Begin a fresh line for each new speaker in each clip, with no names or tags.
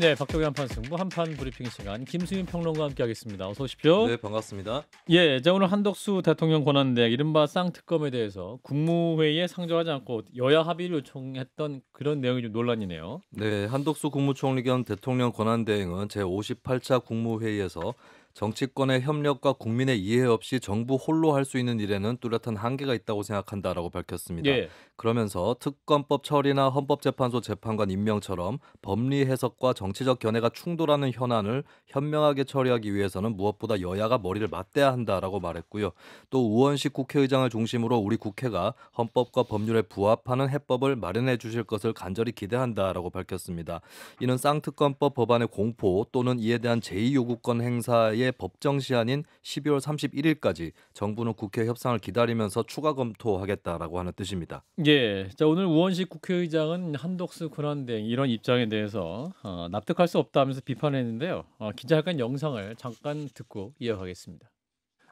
네, 박정희 한판 승부 한판 브리핑 시간 김수민 평론가와 함께하겠습니다. 어서 오십시오.
네, 반갑습니다.
예, 자 오늘 한덕수 대통령 권한대행 이른바 쌍특검에 대해서 국무회의에 상정하지 않고 여야 합의를 요청했던 그런 내용이 좀 논란이네요.
네, 한덕수 국무총리 겸 대통령 권한대행은 제58차 국무회의에서 정치권의 협력과 국민의 이해 없이 정부 홀로 할 수 있는 일에는 뚜렷한 한계가 있다고 생각한다라고 밝혔습니다.
예,
그러면서 특검법 처리나 헌법재판소 재판관 임명처럼 법리 해석과 정치적 견해가 충돌하는 현안을 현명하게 처리하기 위해서는 무엇보다 여야가 머리를 맞대야 한다라고 말했고요. 또 우원식 국회의장을 중심으로 우리 국회가 헌법과 법률에 부합하는 해법을 마련해 주실 것을 간절히 기대한다라고 밝혔습니다. 이는 쌍특검법 법안의 공포 또는 이에 대한 제2요구권 행사의 법정 시한인 12월 31일까지 정부는 국회 협상을 기다리면서 추가 검토하겠다라고 하는 뜻입니다.
예. 자 오늘 우원식 국회의장은 한덕수 권한대행 이런 입장에 대해서 납득할 수 없다면서 비판했는데요. 기자회견 영상을 잠깐 듣고 이어가겠습니다.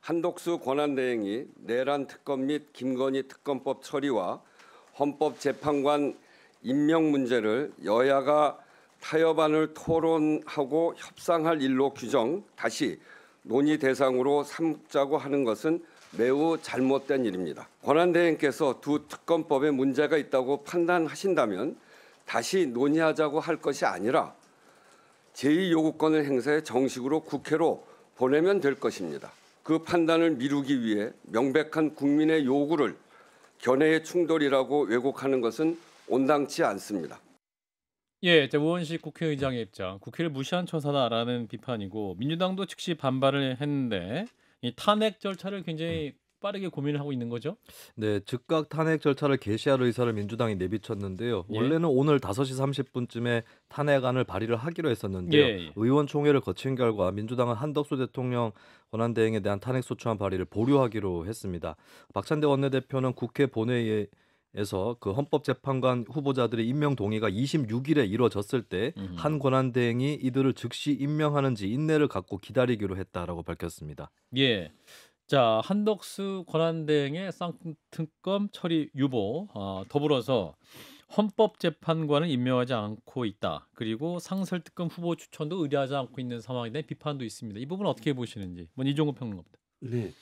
한덕수 권한대행이 내란 특검 및 김건희 특검법 처리와 헌법재판관 임명 문제를 여야가 타협안을 토론하고 협상할 일로 규정 다시 논의 대상으로 삼자고 하는 것은 매우 잘못된 일입니다. 권한대행께서 두 특검법에 문제가 있다고 판단하신다면 다시 논의하자고 할 것이 아니라 제2요구권을 행사해 정식으로 국회로 보내면 될 것입니다. 그 판단을 미루기 위해 명백한 국민의 요구를 견해의 충돌이라고 왜곡하는 것은 온당치 않습니다.
예, 자 우원식 국회의장의 입장, 국회를 무시한 처사다라는 비판이고 민주당도 즉시 반발을 했는데 이 탄핵 절차를 굉장히 빠르게 고민을 하고 있는 거죠?
네, 즉각 탄핵 절차를 개시할 의사를 민주당이 내비쳤는데요.
예.
원래는 오늘 5시 30분쯤에 탄핵안을 발의를 하기로 했었는데요.
예.
의원총회를 거친 결과 민주당은 한덕수 대통령 권한대행에 대한 탄핵소추안 발의를 보류하기로 했습니다. 박찬대 원내대표는 국회 본회의에서 그 헌법재판관 후보자들의 임명 동의가 26일에 이루어졌을 때 한 권한대행이 이들을 즉시 임명하는지 인내를 갖고 기다리기로 했다라고 밝혔습니다.
예. 자 한덕수 권한대행의 쌍특검 처리 유보, 더불어서 헌법재판관을 임명하지 않고 있다. 그리고 상설특검 후보 추천도 의뢰하지 않고 있는 상황에 대한 비판도 있습니다. 이 부분 어떻게 보시는지. 이종구 평론가입니다.
네.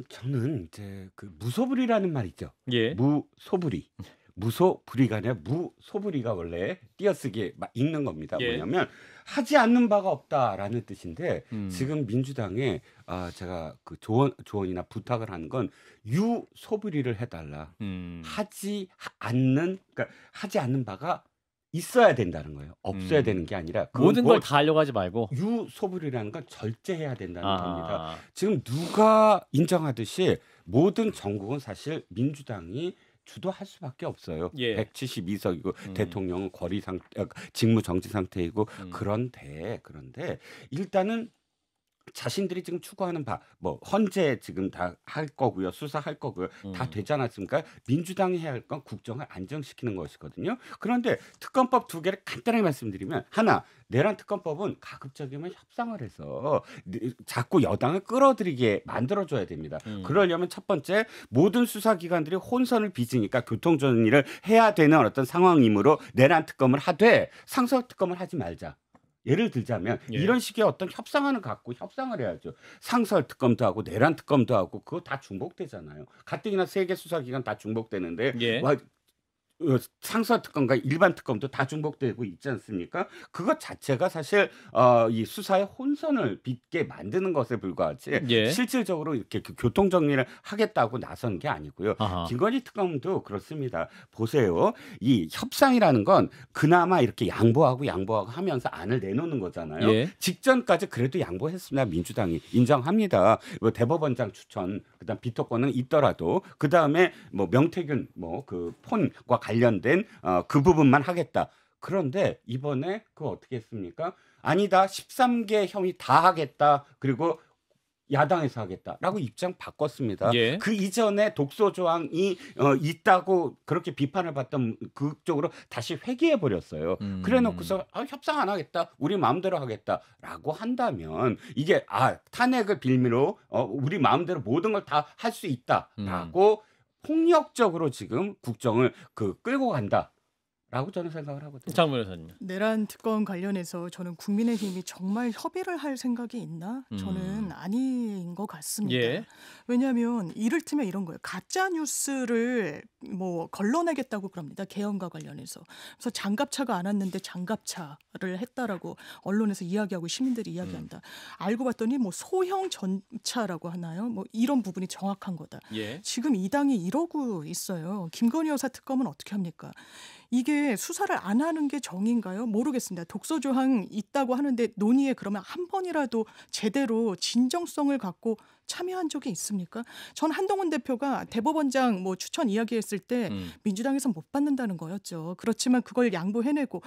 저는 이제 그 무소불위라는 말 있죠.
예.
무소불위. 무소불위가 아니라 무소불위가 원래 띄어쓰기에 읽는 겁니다.
예.
뭐냐면 하지 않는 바가 없다라는 뜻인데
음.
지금 민주당에 제가 그 조언이나 부탁을 하는 건 유소불위를 해달라. 그러니까 하지 않는 바가 있어야 된다는 거예요. 없어야 되는 게 아니라
모든 걸 다 하려고 하지 말고.
유소불위라는 건 절제해야 된다는 겁니다.
아.
지금 누가 인정하듯이 모든 전국은 사실 민주당이 주도할 수밖에 없어요.
예.
172석이고 대통령은 직무 정지 상태이고 그런데 일단은 자신들이 지금 추구하는 바, 헌재 지금 다 할 거고요, 수사할 거고요, 다 되지 않았습니까? 민주당이 해야 할 건 국정을 안정시키는 것이거든요. 그런데 특검법 두 개를 간단하게 말씀드리면, 하나, 내란 특검법은 가급적이면 협상을 해서 자꾸 여당을 끌어들이게 만들어줘야 됩니다. 그러려면 첫 번째, 모든 수사기관들이 혼선을 빚으니까 교통정리를 해야 되는 어떤 상황이므로 내란 특검을 하되 상설 특검을 하지 말자. 예를 들자면 이런 식의 어떤 협상안을 갖고 협상을 해야죠. 상설 특검도 하고 내란 특검도 하고 그거 다 중복되잖아요. 가뜩이나 세계 수사기관 다 중복되는데 상설 특검과 일반 특검도 다 중복되고 있지 않습니까? 그것 자체가 사실 이 수사의 혼선을 빚게 만드는 것에 불과하지 실질적으로 이렇게 교통 정리를 하겠다고 나선 게 아니고요. 김건희 특검도 그렇습니다. 보세요. 이 협상이라는 건 그나마 이렇게 양보하고 하면서 안을 내놓는 거잖아요. 직전까지 그래도 양보했습니다. 민주당이 인정합니다. 대법원장 추천, 그다음 비토권은 있더라도 그 다음에 명태균 그 폰과 관련된 그 부분만 하겠다. 그런데 이번에 그거 어떻게 했습니까? 아니다. 13개 형이 다 하겠다. 그리고 야당에서 하겠다라고 입장 바꿨습니다. 그 이전에 독소 조항이 있다고 그렇게 비판을 받던 그쪽으로 다시 회귀해 버렸어요. 그래놓고서 협상 안 하겠다, 우리 마음대로 하겠다라고 한다면 이게 탄핵을 빌미로 우리 마음대로 모든 걸 다 할 수 있다라고 폭력적으로 지금 국정을 끌고 간다. 라고 저는 생각을 하거든요.
장 변호사님.
내란 특검 관련해서 저는 국민의힘이 정말 협의를 할 생각이 있나? 저는 아닌 것 같습니다.
예.
왜냐하면 이를테면 이런 거예요. 가짜 뉴스를 뭐 걸러내겠다고 그럽니다. 개헌과 관련해서. 그래서 장갑차가 안 왔는데 장갑차를 했다라고 언론에서 이야기하고 시민들이 이야기한다. 알고 봤더니 뭐 소형 전차라고 하나요? 뭐 이런 부분이 정확한 거다.
예.
지금 이 당이 이러고 있어요. 김건희 여사 특검은 어떻게 합니까? 이게 수사를 안 하는 게 정의인가요? 모르겠습니다. 독소 조항 있다고 하는데 논의에 그러면 한 번이라도 제대로 진정성을 갖고 참여한 적이 있습니까? 전 한동훈 대표가 대법원장 뭐 추천 이야기했을 때 민주당에서 못 받는다는 거였죠. 그렇지만 그걸 양보해내고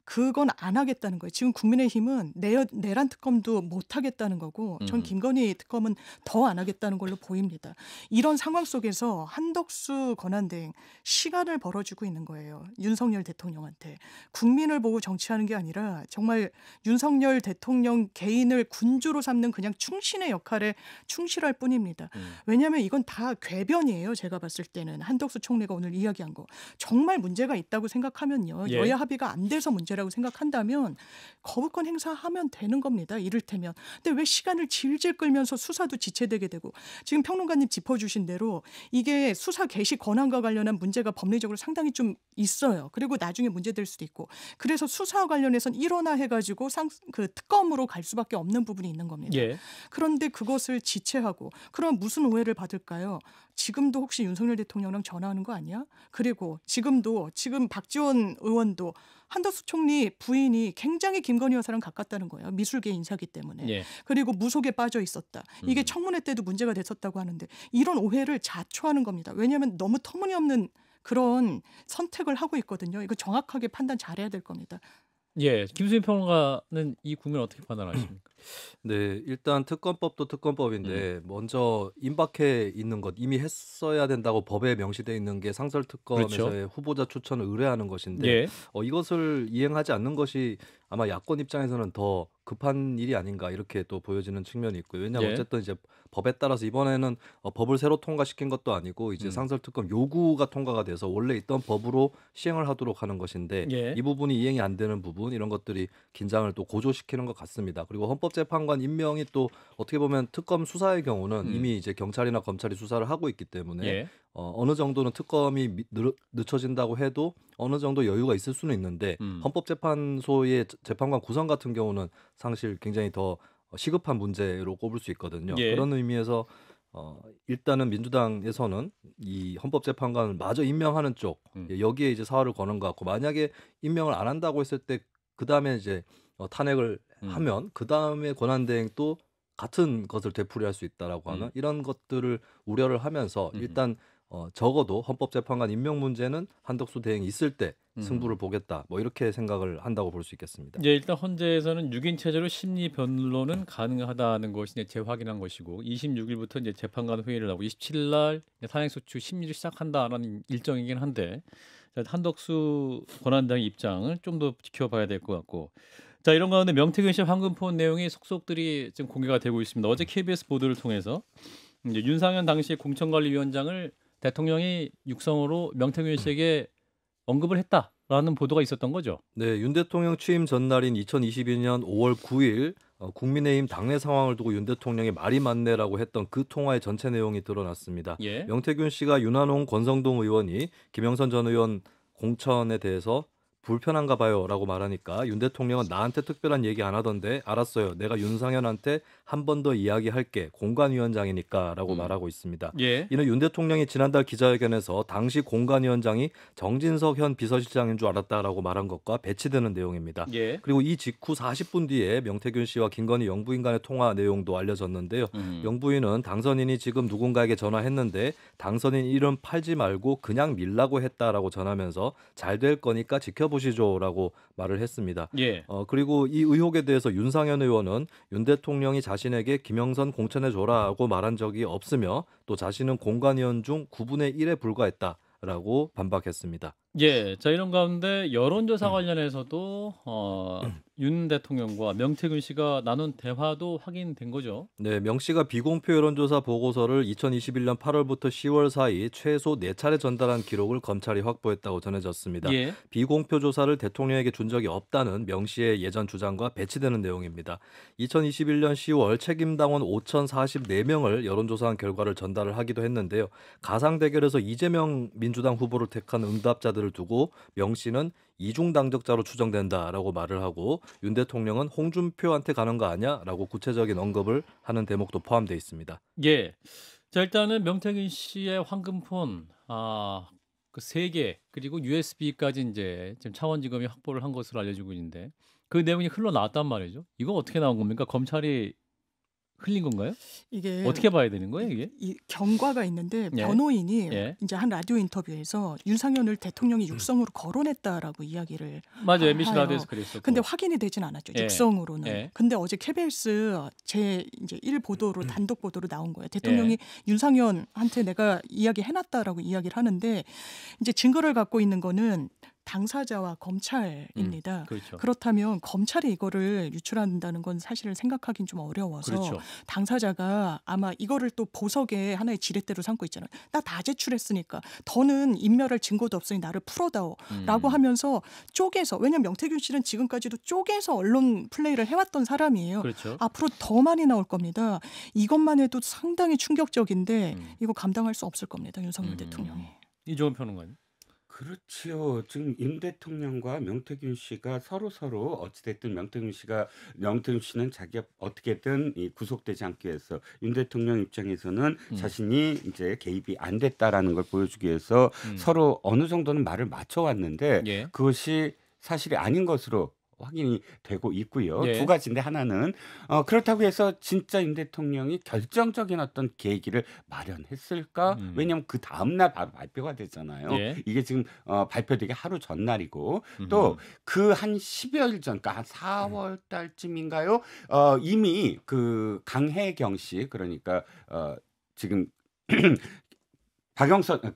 그건 안 하겠다는 거예요. 지금 국민의힘은 내란 특검도 못 하겠다는 거고 전 김건희 특검은 더 안 하겠다는 걸로 보입니다. 이런 상황 속에서 한덕수 권한대행 시간을 벌어주고 있는 거예요. 윤석열 대통령한테. 국민을 보고 정치하는 게 아니라 정말 윤석열 대통령 개인을 군주로 삼는 그냥 충신의 역할에 충실할 뿐입니다. 왜냐하면 이건 다 궤변이에요. 제가 봤을 때는 한덕수 총리가 오늘 이야기한 거. 정말 문제가 있다고 생각하면요.
예.
여야 합의가 안 돼서 문제라고 생각한다면 거부권 행사하면 되는 겁니다. 이를테면. 근데 왜 시간을 질질 끌면서 수사도 지체되게 되고 지금 평론가님 짚어주신 대로 이게 수사 개시 권한과 관련한 문제가 법리적으로 상당히 좀 있어요. 그리고 나중에 문제될 수도 있고 그래서 수사와 관련해서는 일어나 해가지고 그 특검으로 갈 수밖에 없는 부분이 있는 겁니다.
예.
그런데 그것을 지체하고 그럼 무슨 오해를 받을까요? 지금도 혹시 윤석열 대통령이랑 전화하는 거 아니야? 그리고 지금 박지원 의원도 한덕수 총리 부인이 굉장히 김건희 여사랑 가깝다는 거예요. 미술계 인사기 때문에.
예.
그리고 무속에 빠져 있었다. 이게 청문회 때도 문제가 됐었다고 하는데 이런 오해를 자초하는 겁니다. 왜냐하면 너무 터무니없는 그런 선택을 하고 있거든요. 이거 정확하게 판단 잘해야 될 겁니다.
예. 김수민 평론가는 이 국면 어떻게 판단하십니까?
네, 일단 특검법도 특검법인데 먼저 임박해 있는 것 이미 했어야 된다고 법에 명시되어 있는 게 상설특검에서의 후보자 추천을 의뢰하는 것인데
예.
이것을 이행하지 않는 것이 아마 야권 입장에서는 더 급한 일이 아닌가 이렇게 또 보여지는 측면이 있고요. 왜냐하면
예.
어쨌든 이제 법에 따라서 이번에는 법을 새로 통과시킨 것도 아니고 이제 상설특검 요구가 통과가 돼서 원래 있던 법으로 시행을 하도록 하는 것인데
예.
이 부분이 이행이 안 되는 부분 이런 것들이 긴장을 또 고조시키는 것 같습니다. 그리고 헌법재판관 임명이 또 어떻게 보면 특검 수사의 경우는 이미 이제 경찰이나 검찰이 수사를 하고 있기 때문에
예.
어느 정도는 특검이 늦춰진다고 해도 어느 정도 여유가 있을 수는 있는데 헌법재판소의 재판관 구성 같은 경우는 사실 굉장히 더 시급한 문제로 꼽을 수 있거든요.
예.
그런 의미에서 일단은 민주당에서는 이 헌법재판관을 마저 임명하는 쪽 여기에 이제 사활을 거는 것 같고 만약에 임명을 안 한다고 했을 때 그 다음에 이제 탄핵을 하면 그 다음에 권한대행도 같은 것을 되풀이할 수 있다라고 하는 이런 것들을 우려를 하면서 일단 적어도 헌법재판관 임명 문제는 한덕수 대행이 있을 때 승부를 보겠다. 뭐 이렇게 생각을 한다고 볼 수 있겠습니다.
이제 일단 헌재에서는 6인 체제로 심리 변론은 가능하다는 것이 이제 재확인한 것이고 26일부터 이제 재판관 회의를 하고 27일 날 탄핵소추 심리를 시작한다라는 일정이긴 한데 한덕수 권한대행 입장을 좀 더 지켜봐야 될 것 같고 자 이런 가운데 명태균 씨 황금폰 내용이 속속들이 지금 공개가 되고 있습니다. 어제 KBS 보도를 통해서 이제 윤상현 당시 공천관리위원장을 대통령이 육성으로 명태균 씨에게 언급을 했다라는 보도가 있었던 거죠.
네, 윤 대통령 취임 전날인 2022년 5월 9일 국민의힘 당내 상황을 두고 윤 대통령의 말이 맞네라고 했던 그 통화의 전체 내용이 드러났습니다.
예.
명태균 씨가 윤한홍 권성동 의원이 김영선 전 의원 공천에 대해서 불편한가 봐요라고 말하니까 윤 대통령은 나한테 특별한 얘기 안 하던데 알았어요. 내가 윤상현한테 한 번 더 이야기할게. 공관위원장이니까라고 말하고 있습니다.
예.
이는 윤 대통령이 지난달 기자회견에서 당시 공관위원장이 정진석 현 비서실장인 줄 알았다라고 말한 것과 배치되는 내용입니다.
예.
그리고 이 직후 40분 뒤에 명태균 씨와 김건희 영부인 간의 통화 내용도 알려졌는데요. 영부인은 당선인이 지금 누군가에게 전화했는데 당선인 이름 팔지 말고 그냥 밀라고 했다라고 전하면서 잘 될 거니까 지켜보시죠라고 말을 했습니다.
예.
그리고 이 의혹에 대해서 윤상현 의원은 윤 대통령이 자신에게 김영선 공천해줘라고 말한 적이 없으며 또 자신은 공관위원 중 9분의 1에 불과했다라고 반박했습니다.
예. 자 이런 가운데 여론조사 관련해서도 윤 대통령과 명태균 씨가 나눈 대화도 확인된 거죠.
네, 명 씨가 비공표 여론조사 보고서를 2021년 8월부터 10월 사이 최소 4차례 전달한 기록을 검찰이 확보했다고 전해졌습니다.
예.
비공표 조사를 대통령에게 준 적이 없다는 명 씨의 예전 주장과 배치되는 내용입니다. 2021년 10월 책임당원 5,044명을 여론조사한 결과를 전달을 하기도 했는데요. 가상 대결에서 이재명 민주당 후보를 택한 응답자들을 두고 명 씨는 이중 당적자로 추정된다라고 말을 하고 윤 대통령은 홍준표한테 가는 거 아니야라고 구체적인 언급을 하는 대목도 포함되어 있습니다.
예. 자 일단은 명태균 씨의 황금폰 그 3개 그리고 USB까지 이제 지금 창원지검이 확보를 한 것으로 알려지고 있는데 그 내용이 흘러나왔단 말이죠. 이거 어떻게 나온 겁니까? 검찰이 흘린 건가요?
이게
어떻게 봐야 되는 거예요, 이게?
이 경과가 있는데
예.
변호인이
예.
이제 한 라디오 인터뷰에서 윤상현을 대통령이 육성으로 거론했다라고 이야기를
맞아요. MBC
해요.
라디오에서 그랬었고.
근데 확인이 되진 않았죠.
예.
육성으로는.
예.
근데 어제 KBS 제 이제 1보도로 단독 보도로 나온 거예요. 대통령이 윤상현한테 내가 이야기해놨다라고 이야기를 하는데 이제 증거를 갖고 있는 거는 당사자와 검찰입니다.
그렇죠.
그렇다면 검찰이 이거를 유출한다는 건 사실을 생각하기는 좀 어려워서
그렇죠.
당사자가 아마 이거를 또 보석의 하나의 지렛대로 삼고 있잖아요. 나 다 제출했으니까 더는 인멸할 증거도 없으니 나를 풀어다오라고 하면서 쪼개서, 왜냐면 명태균 씨는 지금까지도 쪼개서 언론 플레이를 해왔던 사람이에요.
그렇죠.
앞으로 더 많이 나올 겁니다. 이것만 해도 상당히 충격적인데 이거 감당할 수 없을 겁니다. 윤석열 대통령이.
이종훈 평론가님.
그렇지요. 지금 윤 대통령과 명태균 씨가 서로 어찌됐든 명태균 씨는 자기가 어떻게든 구속되지 않기 위해서 윤 대통령 입장에서는 자신이 이제 개입이 안 됐다라는 걸 보여주기 위해서 서로 어느 정도는 말을 맞춰왔는데
예.
그것이 사실이 아닌 것으로 확인이 되고 있고요.
예.
두 가지인데 하나는 그렇다고 해서 진짜 윤 대통령이 결정적인 어떤 계기를 마련했을까? 왜냐하면 그 다음날 바로 발표가 되잖아요.
예.
이게 지금 발표되기 하루 전날이고 또 그 한 10여일 전, 그러니까 한 4월 달쯤인가요? 이미 그 강혜경 씨, 그러니까 지금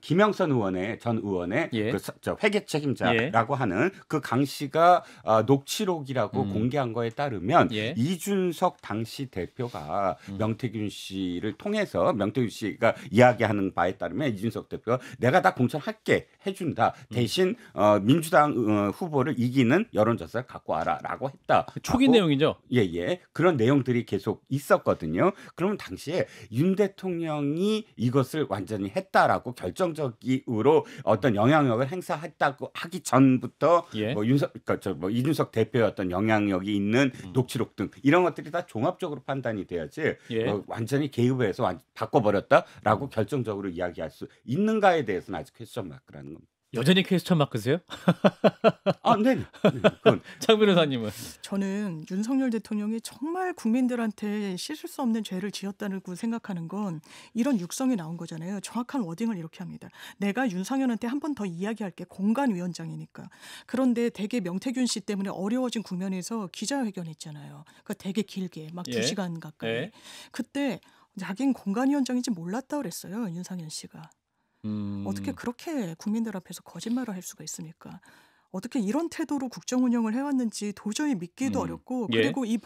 김영선 의원의 전 의원의
예.
저 회계 책임자라고 하는 그 강 씨가 녹취록이라고 공개한 거에 따르면
예.
이준석 당시 대표가 명태균 씨를 통해서 명태균 씨가 이야기하는 바에 따르면 이준석 대표가 내가 다 공천할게 해준다. 대신 민주당 후보를 이기는 여론조사를 갖고 와라라고 했다.
초기 내용이죠.
예. 그런 내용들이 계속 있었거든요. 그러면 당시에 윤 대통령이 이것을 완전히 했다라고 결정적으로 어떤 영향력을 행사했다고 하기 전부터
예.
이준석 대표의 어떤 영향력이 있는 녹취록 등 이런 것들이 다 종합적으로 판단이 돼야지
예.
완전히 개입을 해서 바꿔버렸다라고 결정적으로 이야기할 수 있는가에 대해서는 아직 퀘스천 마크라는 겁니다.
여전히 퀘스천 마크세요?
네. 그건
장 변호사님은.
저는 윤석열 대통령이 정말 국민들한테 씻을 수 없는 죄를 지었다고 생각하는 건 이런 육성이 나온 거잖아요. 정확한 워딩을 이렇게 합니다. 내가 윤상현한테 한 번 더 이야기할게. 공관위원장이니까. 그런데 되게 명태균 씨 때문에 어려워진 국면에서 기자회견했잖아요. 그 되게 길게 막
예.
2시간 가까이.
예.
그때 자기는 공관위원장인지 몰랐다 그랬어요. 윤상현 씨가. 어떻게 그렇게 국민들 앞에서 거짓말을 할 수가 있습니까? 어떻게 이런 태도로 국정 운영을 해왔는지 도저히 믿기도 어렵고
예.
그리고 이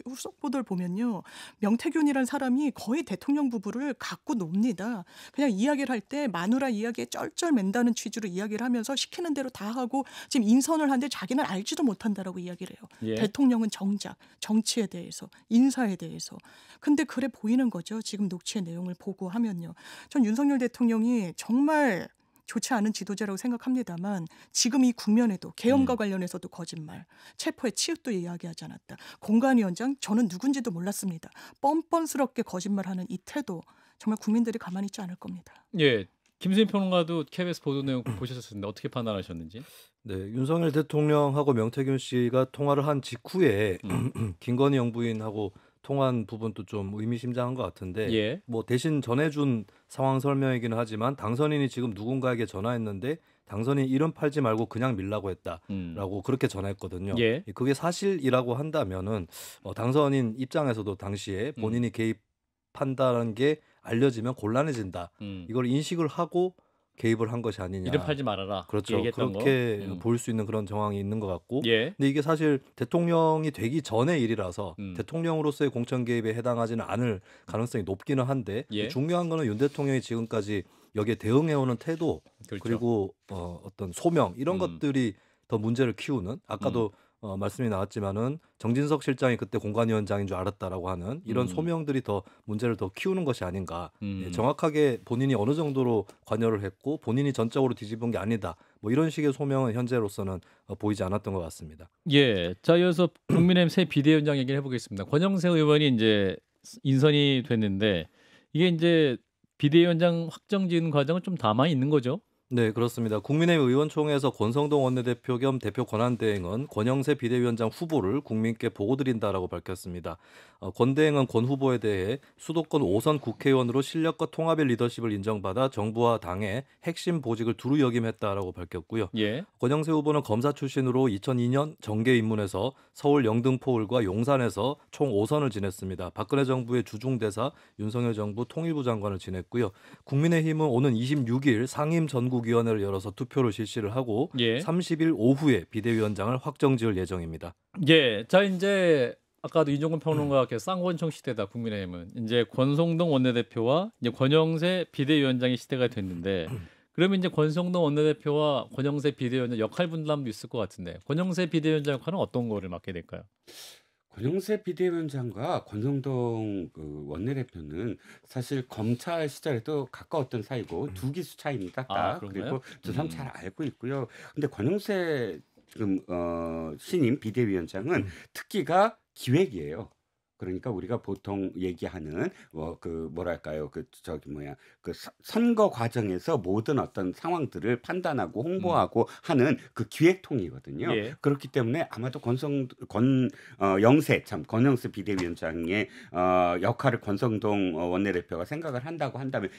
후속 보도를 보면요. 명태균이란 사람이 거의 대통령 부부를 갖고 놉니다. 그냥 이야기를 할 때 마누라 이야기에 쩔쩔맨다는 취지로 이야기를 하면서 시키는 대로 다 하고 지금 인선을 하는데 자기는 알지도 못한다라고 이야기를 해요.
예.
대통령은 정작 정치에 대해서 인사에 대해서. 근데 그래 보이는 거죠. 지금 녹취의 내용을 보고 하면요. 전 윤석열 대통령이 정말 좋지 않은 지도자라고 생각합니다만 지금 이 국면에도 계엄과 관련해서도 거짓말, 체포의 치읓도 이야기하지 않았다. 공관위원장 저는 누군지도 몰랐습니다. 뻔뻔스럽게 거짓말하는 이 태도 정말 국민들이 가만히 있지 않을 겁니다.
예. 김수인 평론가도 KBS 보도 내용 보셨었는데 어떻게 판단하셨는지?
네, 윤석열 대통령하고 명태균 씨가 통화를 한 직후에 김건희 영부인하고 통화한 부분도 좀 의미심장한 것 같은데
예.
뭐 대신 전해준 상황 설명이기는 하지만 당선인이 지금 누군가에게 전화했는데 당선인 이름 팔지 말고 그냥 밀라고 했다라고 그렇게 전했거든요.
예.
그게 사실이라고 한다면은 당선인 입장에서도 당시에 본인이 개입한다는 게 알려지면 곤란해진다. 이걸 인식을 하고 개입을 한 것이 아니냐.
이름 팔지 말아라.
그렇죠.
얘기했던
그렇게
거.
볼 수 있는 그런 정황이 있는 것 같고
예.
근데 이게 사실 대통령이 되기 전의 일이라서
음.
대통령으로서의 공천 개입에 해당하지는 않을 가능성이 높기는 한데
예.
중요한 거는 윤 대통령이 지금까지 여기에 대응해오는 태도
그렇죠.
그리고 어떤 소명 이런 것들이 더 문제를 키우는 아까도 말씀이 나왔지만은 정진석 실장이 그때 공관위원장인 줄 알았다라고 하는 이런 소명들이 더 문제를 더 키우는 것이 아닌가. 예, 정확하게 본인이 어느 정도로 관여를 했고 본인이 전적으로 뒤집은 게 아니다. 뭐 이런 식의 소명은 현재로서는 보이지 않았던 것 같습니다.
예. 자, 이어서 국민의힘 새 비대위원장 얘기를 해보겠습니다. 권영세 의원이 이제 인선이 됐는데 이게 이제 비대위원장 확정 지은 과정은 좀 남아 있는 거죠?
네, 그렇습니다. 국민의힘 의원총회에서 권성동 원내대표 겸 대표 권한대행은 권영세 비대위원장 후보를 국민께 보고드린다라고 밝혔습니다. 권 대행은 권 후보에 대해 수도권 5선 국회의원으로 실력과 통합의 리더십을 인정받아 정부와 당의 핵심 보직을 두루 역임했다라고 밝혔고요.
예.
권영세 후보는 검사 출신으로 2002년 정계 입문해서 서울 영등포을과 용산에서 총 5선을 지냈습니다. 박근혜 정부의 주중대사, 윤석열 정부 통일부 장관을 지냈고요. 국민의힘은 오는 26일 상임 전국위원회를 열어서 투표를 실시를 하고
예.
30일 오후에 비대위원장을 확정지을 예정입니다.
예. 자, 이제 아까도 이종근 평론가가 쌍권총 시대다 국민의힘은 이제 권성동 원내대표와 이제 권영세 비대위원장의 시대가 됐는데 그러면 이제 권성동 원내대표와 권영세 비대위원장 역할 분담도 있을 것 같은데 권영세 비대위원장 역할은 어떤 거를 맡게 될까요?
권영세 비대위원장과 권성동 그 원내대표는 사실 검찰 시절에도 가까웠던 사이고 두 기수 차이입니다. 딱.
그런가요?
그리고 두 사람 잘 알고 있고요. 근데 권영세 지금 신임 비대위원장은 특기가 기획이에요. 그러니까 우리가 보통 얘기하는 뭐랄까요 그 선거 과정에서 모든 어떤 상황들을 판단하고 홍보하고 하는 그 기획통이거든요.
예.
그렇기 때문에 아마도 권영세 비대위원장의 역할을 권성동 원내대표가 생각을 한다고 한다면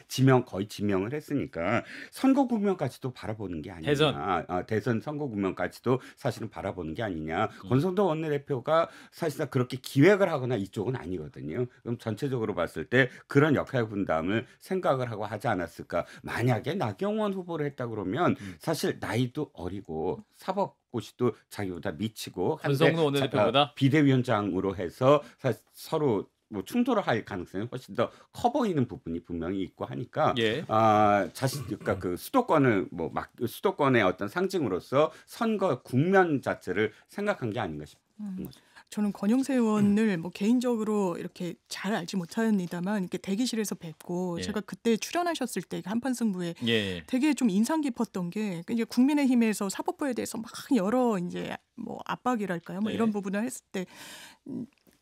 거의 지명을 했으니까 선거 국면까지도 바라보는 게 아니냐. 대선 선거 국면까지도 사실은 바라보는 게 아니냐. 권성동 원내대표가 사실상 그렇게 기획을 하거나 이쪽은 아니거든요. 그럼 전체적으로 봤을 때 그런 역할 분담을 생각을 하고 하지 않았을까. 만약에 나경원 후보를 했다 그러면 사실 나이도 어리고 사법고시도 자기보다 미치고
권성동 원내대표보다
비대위원장으로 해서 서로 뭐 충돌을 할 가능성이 훨씬 더 커 보이는 부분이 분명히 있고 하니까
예.
그러니까 그 수도권의 어떤 상징으로서 선거 국면 자체를 생각한 게 아닌가 싶은 거죠.
저는 권영세 의원을 뭐 개인적으로 이렇게 잘 알지 못합니다만 이렇게 대기실에서 뵙고
예.
제가 그때 출연하셨을 때 한판 승부에
예.
되게 좀 인상 깊었던 게 이제 국민의힘에서 사법부에 대해서 막 여러 이제 뭐 압박이랄까요, 뭐
네.
이런 부분을 했을 때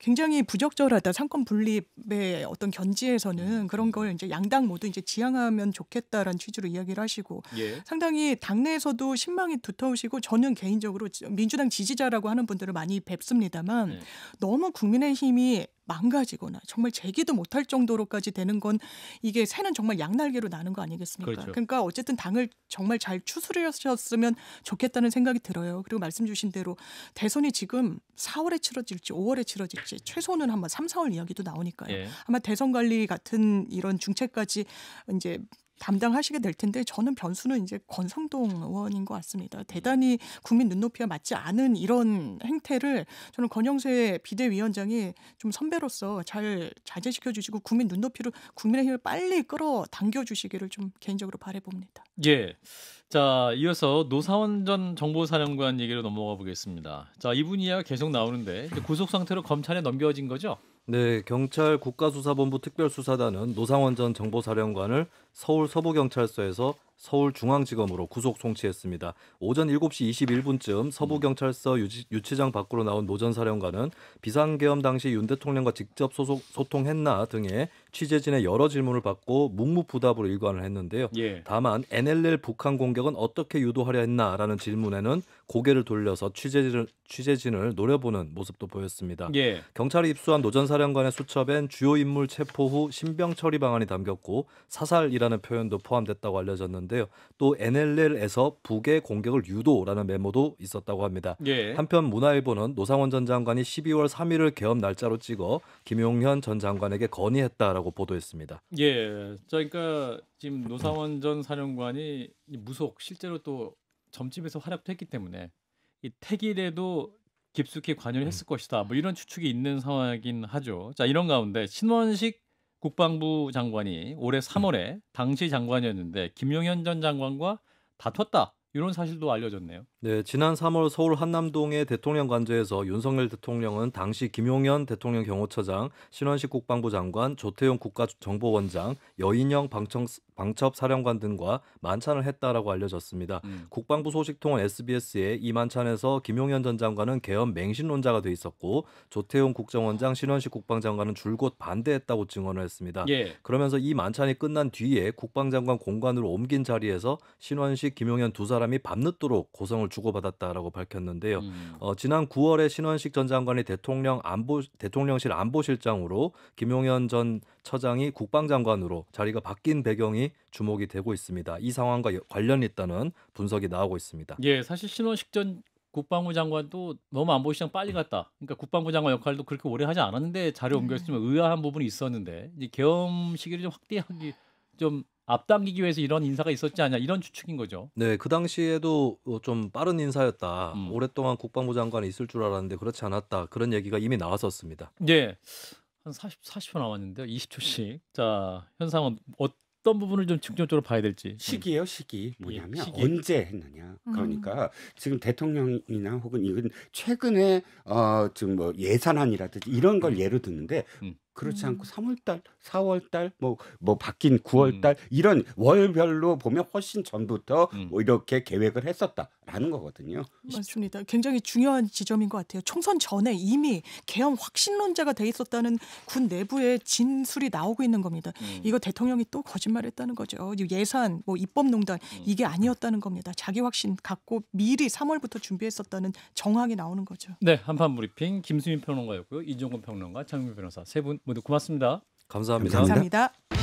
굉장히 부적절하다. 상권 분립의 어떤 견지에서는 그런 걸 이제 양당 모두 이제 지향하면 좋겠다라는 취지로 이야기를 하시고
예.
상당히 당내에서도 신망이 두터우시고 저는 개인적으로 민주당 지지자라고 하는 분들을 많이 뵙습니다만
네.
너무 국민의힘이 망가지거나 정말 재기도 못할 정도로까지 되는 건 이게 새는 정말 양날개로 나는 거 아니겠습니까?
그렇죠.
그러니까 어쨌든 당을 정말 잘 추스르셨으면 좋겠다는 생각이 들어요. 그리고 말씀 주신 대로 대선이 지금 4월에 치러질지 5월에 치러질지 최소는 한번 3, 4월 이야기도 나오니까요.
예.
아마 대선 관리 같은 이런 중책까지 이제 담당하시게 될 텐데 저는 변수는 이제 권성동 의원인 것 같습니다. 대단히 국민 눈높이와 맞지 않은 이런 행태를 저는 권영세 비대위원장이 좀 선배로서 잘 자제시켜 주시고 국민 눈높이로 국민의힘을 빨리 끌어당겨 주시기를 좀 개인적으로 바라봅니다.
예. 자, 이어서 노사원 전 정보사령관 얘기로 넘어가 보겠습니다. 자, 이분 이야기가 계속 나오는데 이제 구속 상태로 검찰에 넘겨진 거죠?
네, 경찰 국가수사본부 특별수사단은 노상원 전 정보사령관을 서울 서부경찰서에서 서울중앙지검으로 구속 송치했습니다. 오전 7시 21분쯤 서부경찰서 유치장 밖으로 나온 노 전 사령관은 비상계엄 당시 윤 대통령과 직접 소통했나 등의 취재진의 여러 질문을 받고 묵묵부답으로 일관을 했는데요.
예.
다만 NLL 북한 공격은 어떻게 유도하려 했나라는 질문에는 고개를 돌려서 취재진을 노려보는 모습도 보였습니다.
예.
경찰이 입수한 노 전 사령관의 수첩엔 주요 인물 체포 후 신병 처리 방안이 담겼고 사살이라는 표현도 포함됐다고 알려졌는데 있었는데요. 또 NLL에서 북의 공격을 유도라는 메모도 있었다고 합니다.
예.
한편 문화일보는 노상원 전 장관이 12월 3일을 계엄 날짜로 찍어 김용현 전 장관에게 건의했다라고 보도했습니다.
예. 자, 그러니까 지금 노상원 전 사령관이 이 무속 실제로 또 점집에서 활약도 했기 때문에 이 택일에도 깊숙이 관여를 했을 것이다. 뭐 이런 추측이 있는 상황이긴 하죠. 자, 이런 가운데 신원식 국방부 장관이 올해 3월에 당시 장관이었는데 김용현 전 장관과 다퉜다. 이런 사실도 알려졌네요.
네, 지난 3월 서울 한남동의 대통령 관저에서 윤석열 대통령은 당시 김용현 대통령 경호처장, 신원식 국방부 장관, 조태용 국가정보원장, 여인영 방첩 사령관 등과 만찬을 했다라고 알려졌습니다. 국방부 소식통은 SBS에 이 만찬에서 김용현 전 장관은 계엄 맹신론자가 돼 있었고 조태용 국정원장, 신원식 국방장관은 줄곧 반대했다고 증언을 했습니다.
예.
그러면서 이 만찬이 끝난 뒤에 국방장관 공관으로 옮긴 자리에서 신원식, 김용현 두 사람이 밤늦도록 고성을 주고받았다라고 밝혔는데요. 지난 9월에 신원식 전 장관이 대통령실 안보실장으로 김용현 전 처장이 국방장관으로 자리가 바뀐 배경이 주목이 되고 있습니다. 이 상황과 관련이 있다는 분석이 나오고 있습니다.
예, 사실 신원식 전 국방부 장관도 너무 안보실장 빨리 갔다. 그러니까 국방부 장관 역할도 그렇게 오래 하지 않았는데 자리 옮겼으면 의아한 부분이 있었는데 이제 계엄 시기를 좀 확대하기 좀 앞당기기 위해서 이런 인사가 있었지 않냐 이런 추측인 거죠.
네, 그 당시에도 좀 빠른 인사였다.
음.
오랫동안 국방부 장관이 있을 줄 알았는데 그렇지 않았다. 그런 얘기가 이미 나왔었습니다.
예. 한 40초 남았는데요. 20초씩. 자, 현상은 어떤 부분을 좀 중점적으로 봐야 될지.
시기예요, 시기. 뭐냐면
시기.
언제 했느냐. 그러니까 지금 대통령이나 혹은 이건 최근에 지금 뭐 예산안이라든지 이런 걸 예로 드는데 그렇지 않고 3월달, 4월달, 뭐 바뀐 9월달 이런 월별로 보면 훨씬 전부터 뭐 이렇게 계획을 했었다라는 거거든요.
맞습니다. 굉장히 중요한 지점인 것 같아요. 총선 전에 이미 계엄 확신론자가 돼 있었다는 군 내부의 진술이 나오고 있는 겁니다. 이거 대통령이 또 거짓말했다는 거죠. 예산, 뭐 입법농단 이게 아니었다는 겁니다. 자기 확신 갖고 미리 3월부터 준비했었다는 정황이 나오는 거죠.
네, 한판 브리핑 김수민 평론가였고요. 이종건 평론가, 장윤 변호사 세 분 모두 고맙습니다.
감사합니다.
감사합니다.